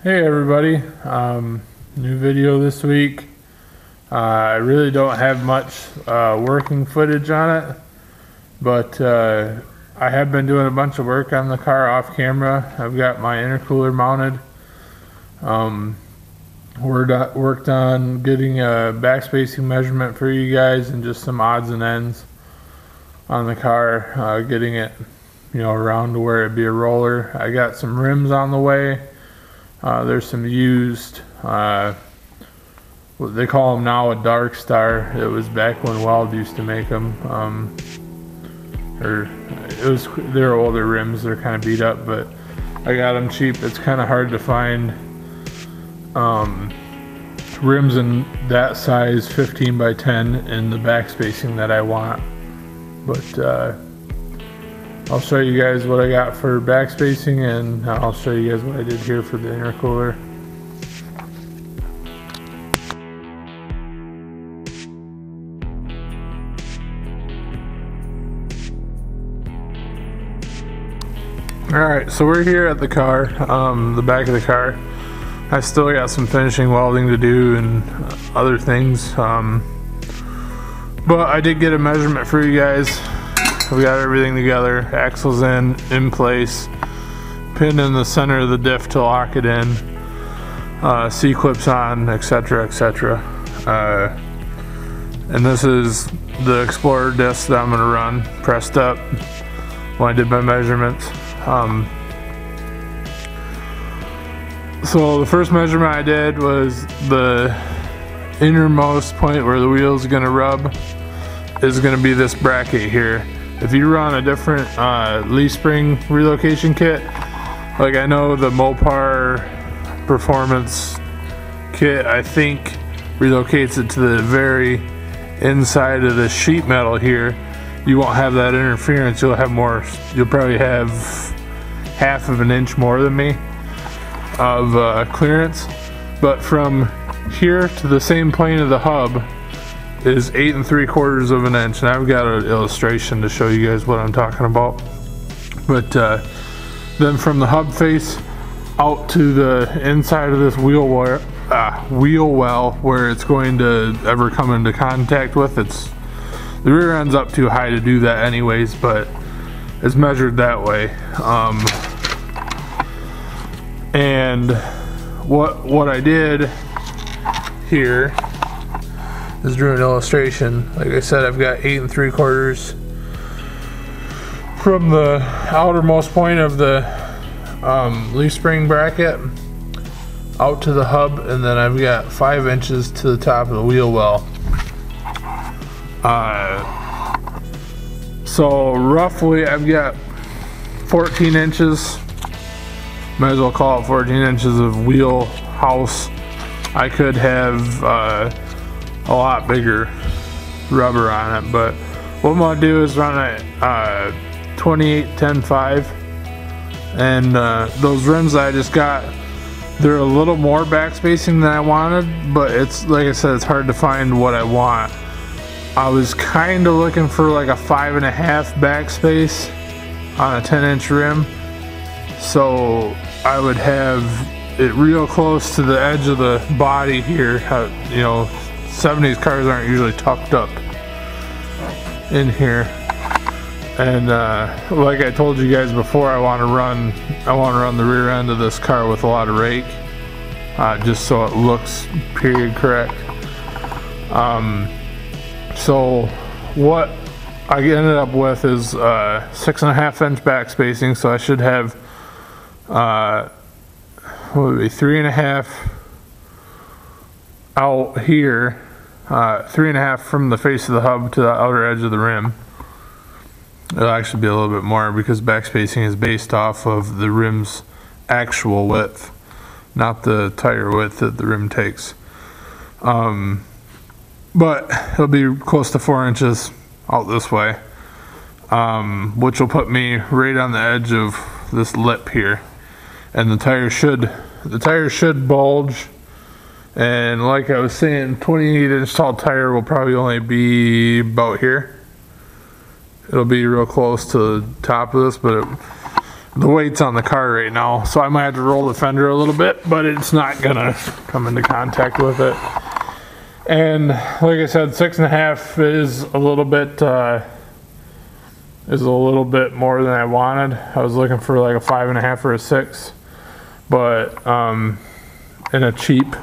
Hey everybody, new video this week. I really don't have much working footage on it, but I have been doing a bunch of work on the car off camera. I've got my intercooler mounted. Worked on getting a backspacing measurement for you guys and just some odds and ends on the car, getting it around to where it'd be a roller. I got some rims on the way. There's some used, what they call them now, a Dark Star. It was back when Weld used to make them. They're older rims. They're kind of beat up, but I got them cheap. It's kind of hard to find rims in that size, 15 by 10, in the backspacing that I want. But I'll show you guys what I got for backspacing, and I'll show you guys what I did here for the intercooler. Alright, so we're here at the car, the back of the car. I still got some finishing welding to do and other things, but I did get a measurement for you guys. We got everything together, axles in place, pin in the center of the diff to lock it in, C-clips on, etc, etc. And this is the Explorer disc that I'm going to run, pressed up when I did my measurements. So the first measurement I did was the innermost point where the wheel is going to rub is going to be this bracket here. If you run a different leaf spring relocation kit, like I know the Mopar Performance kit, I think relocates it to the very inside of the sheet metal here, you won't have that interference. You'll probably have half of an inch more than me of clearance. But from here to the same plane of the hub is 8 3/4 of an inch, and I've got an illustration to show you guys what I'm talking about. But then from the hub face out to the inside of this wheel well where it's going to ever come into contact with, the rear end's up too high to do that anyways, but it's measured that way. And what I did here is drew an illustration. Like I said, I've got 8 3/4 from the outermost point of the leaf spring bracket out to the hub, and then I've got 5 inches to the top of the wheel well. So roughly I've got 14 inches, might as well call it 14 inches of wheel house. I could have a lot bigger rubber on it, but what I'm gonna do is run a 28-10-5, and those rims that I just got, they're a little more backspacing than I wanted, but it's, like I said, it's hard to find what I want. I was kind of looking for like a 5.5 backspace on a 10-inch rim, so I would have it real close to the edge of the body here. 70s cars aren't usually tucked up in here, and like I told you guys before, I want to run the rear end of this car with a lot of rake, just so it looks period correct. So what I ended up with is 6.5 inch backspacing, so I should have what would be 3.5 out here, 3.5 from the face of the hub to the outer edge of the rim. It'll actually be a little bit more because backspacing is based off of the rim's actual width, not the tire width that the rim takes. But it'll be close to 4 inches out this way, which will put me right on the edge of this lip here, and the tire should bulge. And like I was saying, 28-inch tall tire will probably only be about here. It'll be real close to the top of this, but the weight's on the car right now, so I might have to roll the fender a little bit, but it's not gonna come into contact with it. And like I said, 6.5 is a little bit more than I wanted. I was looking for like a 5.5 or a 6, but in a cheap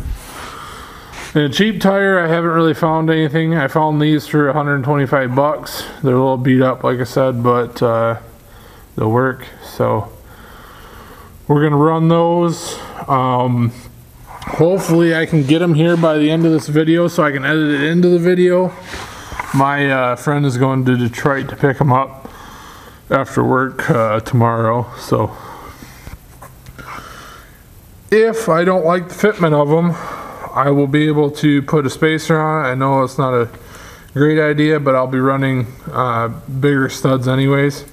tire, I haven't really found anything. I found these for 125 bucks. They're a little beat up, like I said, but they'll work. So we're gonna run those. Hopefully I can get them here by the end of this video so I can edit it into the video. My friend is going to Detroit to pick them up after work tomorrow. So if I don't like the fitment of them, I will be able to put a spacer on it. I know it's not a great idea, but I'll be running bigger studs anyways.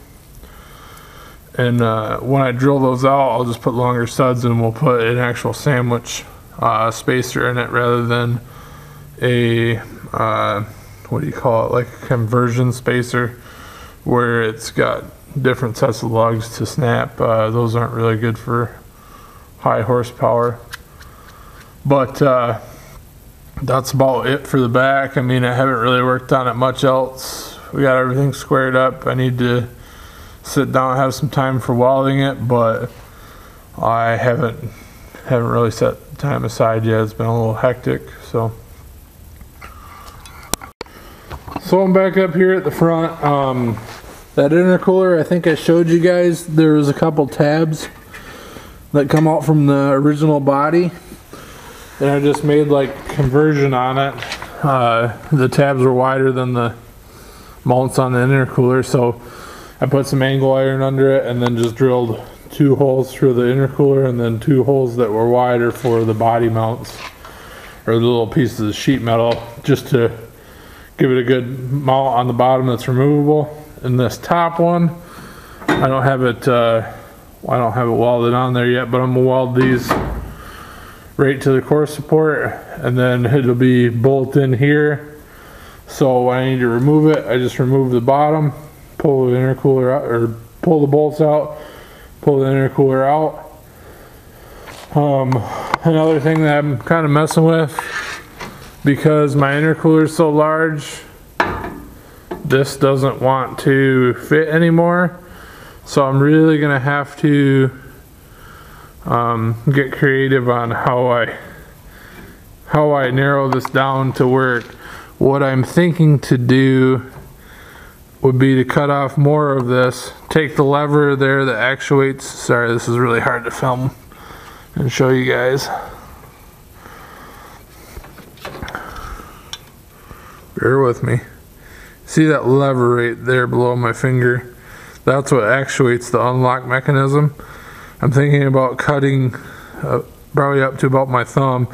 And when I drill those out, I'll just put longer studs and we'll put an actual sandwich spacer in it rather than a, what do you call it, like a conversion spacer where it's got different sets of lugs to snap. Those aren't really good for high horsepower. But that's about it for the back. I mean, I haven't really worked on it much else. We got everything squared up. I need to sit down and have some time for welding it, but I haven't really set time aside yet. It's been a little hectic. So I'm back up here at the front. That intercooler, I think I showed you guys, there was a couple tabs that come out from the original body, and I just made like conversion on it. The tabs were wider than the mounts on the intercooler, so I put some angle iron under it and then just drilled 2 holes through the intercooler and then 2 holes that were wider for the body mounts, or the little pieces of sheet metal, just to give it a good mount on the bottom that's removable. And this top one, I don't have it welded on there yet, but I'm gonna weld these right to the core support, and then it'll be bolted in here. So when I need to remove it, I just remove the bottom, pull the intercooler out, or pull the bolts out, pull the intercooler out. Another thing that I'm kind of messing with, because my intercooler is so large, this doesn't want to fit anymore. So I'm really gonna have to get creative on how I narrow this down to work. What I'm thinking to do would be to cut off more of this, take the lever there that actuates, sorry this is really hard to film and show you guys. Bear with me. See that lever right there below my finger? That's what actuates the unlock mechanism. I'm thinking about cutting probably up to about my thumb,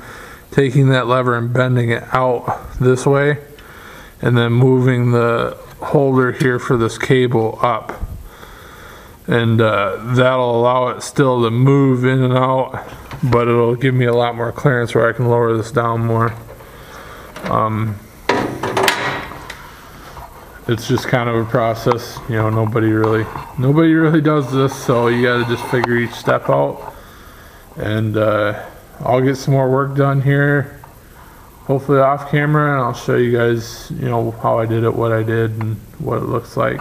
taking that lever and bending it out this way, and then moving the holder here for this cable up, and that'll allow it still to move in and out, but it'll give me a lot more clearance where I can lower this down more. It's just kind of a process, you know. Nobody really does this, so you got to just figure each step out. And I'll get some more work done here, hopefully off camera, and I'll show you guys, you know, how I did it, what I did, and what it looks like.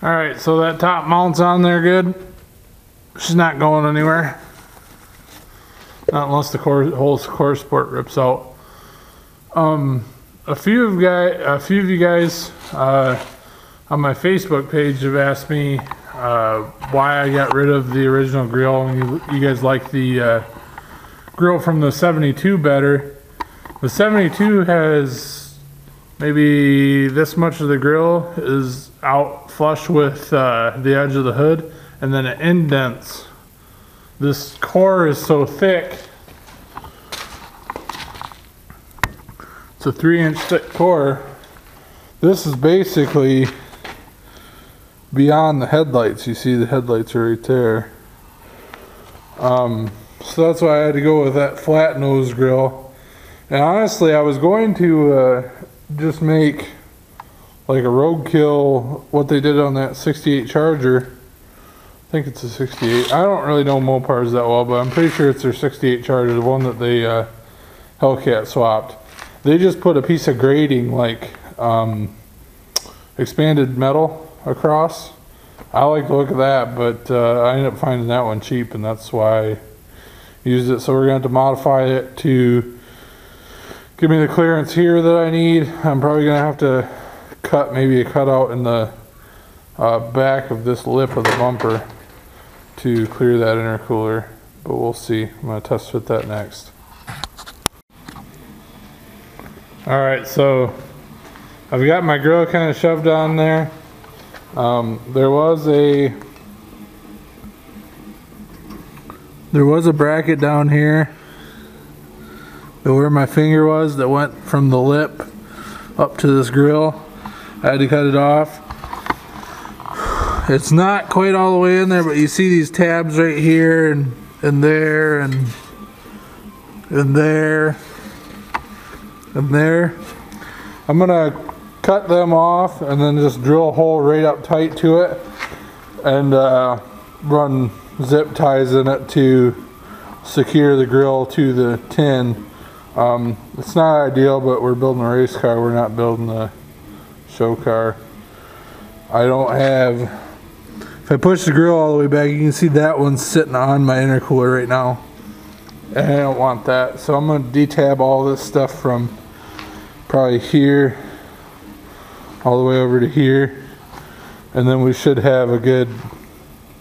Alright, so that top mount's on there good. She's not going anywhere, not unless the whole core support rips out. A few of you guys on my Facebook page have asked me why I got rid of the original grill, and you guys like the grill from the 72 better. The 72 has maybe this much of the grill is out flush with the edge of the hood, and then it indents. This core is so thick. It's a 3-inch thick core. This is basically beyond the headlights. You see the headlights are right there. So that's why I had to go with that flat nose grill. And honestly, I was going to just make like a roadkill, what they did on that 68 Charger. I think it's a 68. I don't really know Mopars that well, but I'm pretty sure it's their 68 Charger, the one that they Hellcat swapped. They just put a piece of grating, like expanded metal across. I like the look of that, but I ended up finding that one cheap, and that's why I used it. So we're going to have to modify it to give me the clearance here that I need. I'm probably going to have to cut maybe a cutout in the back of this lip of the bumper to clear that intercooler, but we'll see. I'm going to test fit that next. Alright, so I've got my grill kind of shoved on there. There was a bracket down here where my finger was that went from the lip up to this grill. I had to cut it off. It's not quite all the way in there, but you see these tabs right here and there and there and there. I'm gonna cut them off and then just drill a hole right up tight to it and run zip ties in it to secure the grill to the tin. It's not ideal, but we're building a race car, we're not building a show car. I don't have, if I push the grill all the way back, you can see that one's sitting on my intercooler right now, and I don't want that. So I'm going to detab all this stuff from probably here all the way over to here, and then we should have a good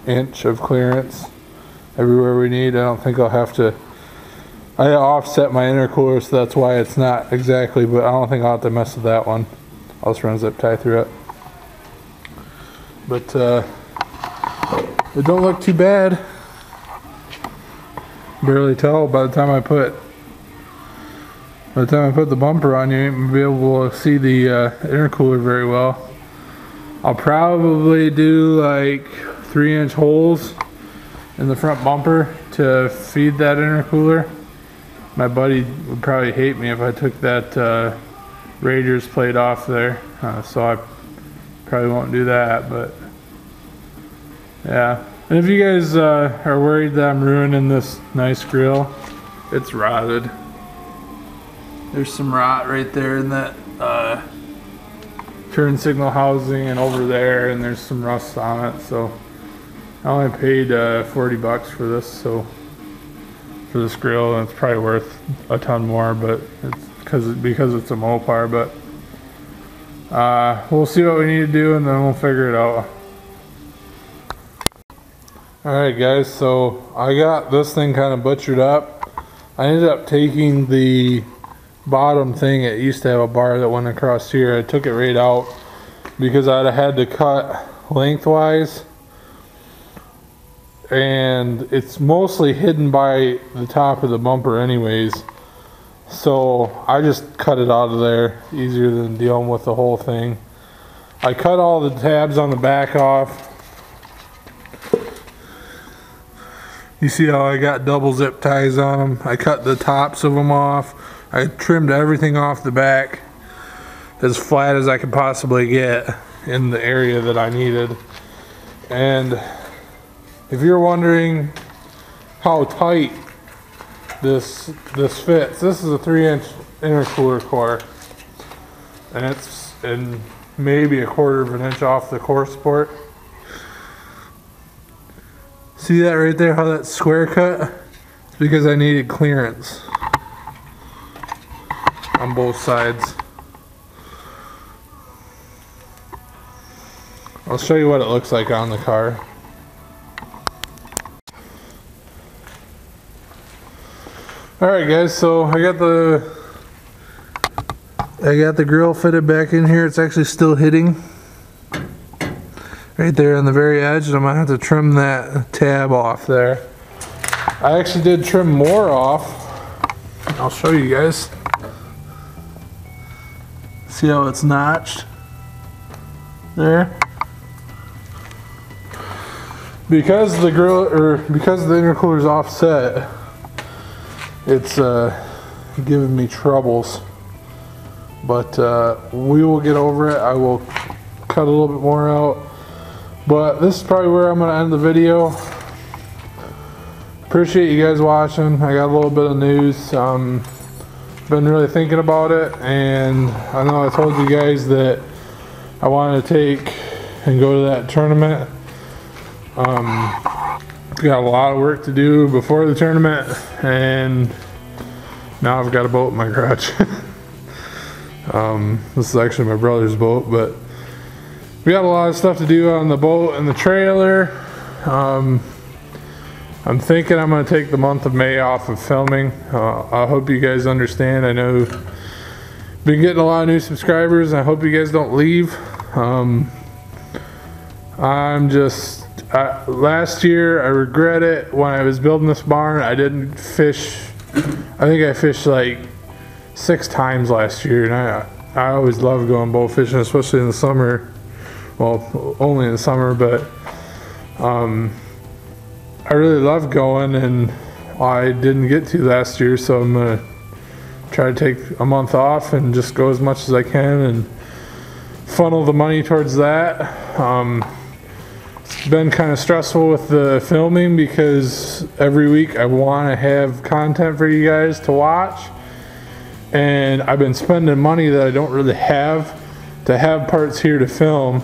inch of clearance everywhere we need. I don't think I'll have to, I offset my intercooler, so that's why it's not exactly, but I don't think I'll have to mess with that one. I'll just run a zip tie through it. But it don't look too bad. Barely tell by the time I put the bumper on, you ain't gonna be able to see the intercooler very well. I'll probably do like 3-inch holes in the front bumper to feed that intercooler. My buddy would probably hate me if I took that Raiders plate off there, so I probably won't do that, but yeah. And if you guys are worried that I'm ruining this nice grill, it's rotted. There's some rot right there in that turn signal housing and over there, and there's some rust on it. So I only paid 40 bucks for this, so for this grill, and it's probably worth a ton more, but it's because it's a Mopar. But we'll see what we need to do, and then we'll figure it out. Alright guys, so I got this thing kind of butchered up. I ended up taking the bottom thing. It used to have a bar that went across here. I took it right out because I'd have had to cut lengthwise, and it's mostly hidden by the top of the bumper anyways, so I just cut it out of there, easier than dealing with the whole thing. I cut all the tabs on the back off. You see how I got double zip ties on them. I cut the tops of them off. I trimmed everything off the back as flat as I could possibly get in the area that I needed. And if you're wondering how tight this fits, this is a 3-inch intercooler core, and it's in maybe a 1/4 of an inch off the core support. See that right there, how that's square cut? It's because I needed clearance on both sides. I'll show you what it looks like on the car. Alright guys, so I got the grill fitted back in here. It's actually still hitting right there on the very edge, and I'm gonna have to trim that tab off there. I actually did trim more off. I'll show you guys. See how it's notched there? Because the intercooler's offset, it's giving me troubles but we will get over it. I will cut a little bit more out, but this is probably where I'm going to end the video. Appreciate you guys watching. I got a little bit of news. Been really thinking about it, and I know I told you guys that I wanted to take and go to that tournament. Got a lot of work to do before the tournament, and now I've got a boat in my garage. This is actually my brother's boat, but we got a lot of stuff to do on the boat and the trailer. I'm thinking I'm going to take the month of May off of filming. I hope you guys understand. I know been getting a lot of new subscribers, and I hope you guys don't leave. Last year I regret it. When I was building this barn, I didn't fish. I think I fished like 6 times last year, and I always love going bow fishing, especially in the summer. Well, only in the summer, but I really love going, and I didn't get to last year, so I'm gonna try to take a month off and just go as much as I can and funnel the money towards that. It's been kind of stressful with the filming because every week I want to have content for you guys to watch, and I've been spending money that I don't really have to have parts here to film,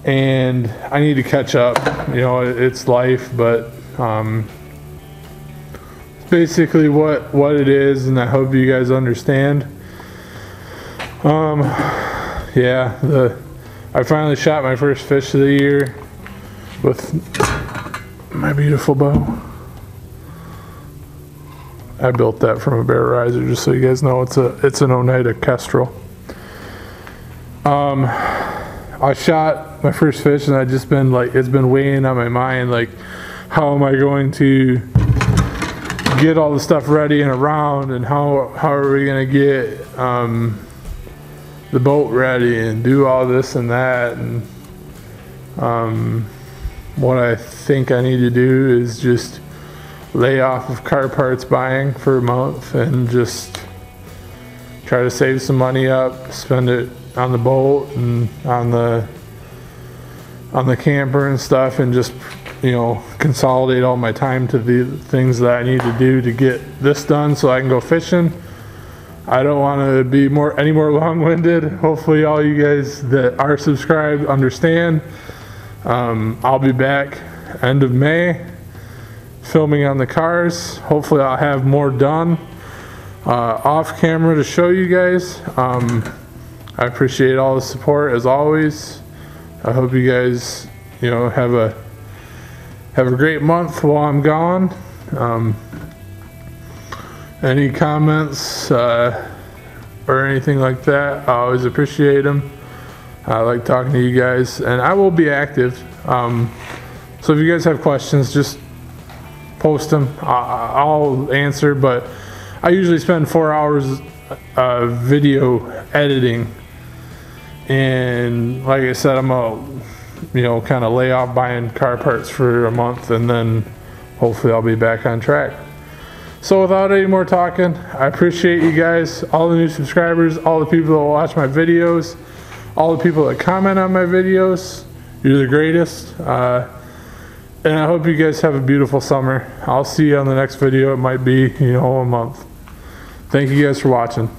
and I need to catch up. You know, it's life, but it's basically what it is, and I hope you guys understand. Yeah, I finally shot my first fish of the year with my beautiful bow. I built that from a bear riser, just so you guys know. It's an Oneida Kestrel. I shot my first fish, and I just been like, it's been weighing on my mind, like, how am I going to get all the stuff ready and around, and how are we gonna get the boat ready and do all this and that, and what I think I need to do is just lay off of car parts buying for a month and just try to save some money up, spend it on the boat and on the camper and stuff, and just, you know, consolidate all my time to the things that I need to do to get this done so I can go fishing. I don't want to be any more long-winded. Hopefully all you guys that are subscribed understand. I'll be back end of May filming on the cars. Hopefully I'll have more done off camera to show you guys. I appreciate all the support as always. I hope you guys, you know, have a great month while I'm gone. Any comments or anything like that, I always appreciate them. I like talking to you guys, and I will be active. So if you guys have questions, just post them. I'll answer, but I usually spend 4 hours video editing, and like I said, I'm gonna, you know, kind of lay off buying car parts for a month, and then hopefully I'll be back on track. So without any more talking, I appreciate you guys, all the new subscribers, all the people that watch my videos, all the people that comment on my videos. You're the greatest. And I hope you guys have a beautiful summer. I'll see you on the next video. It might be, you know, a month. Thank you guys for watching.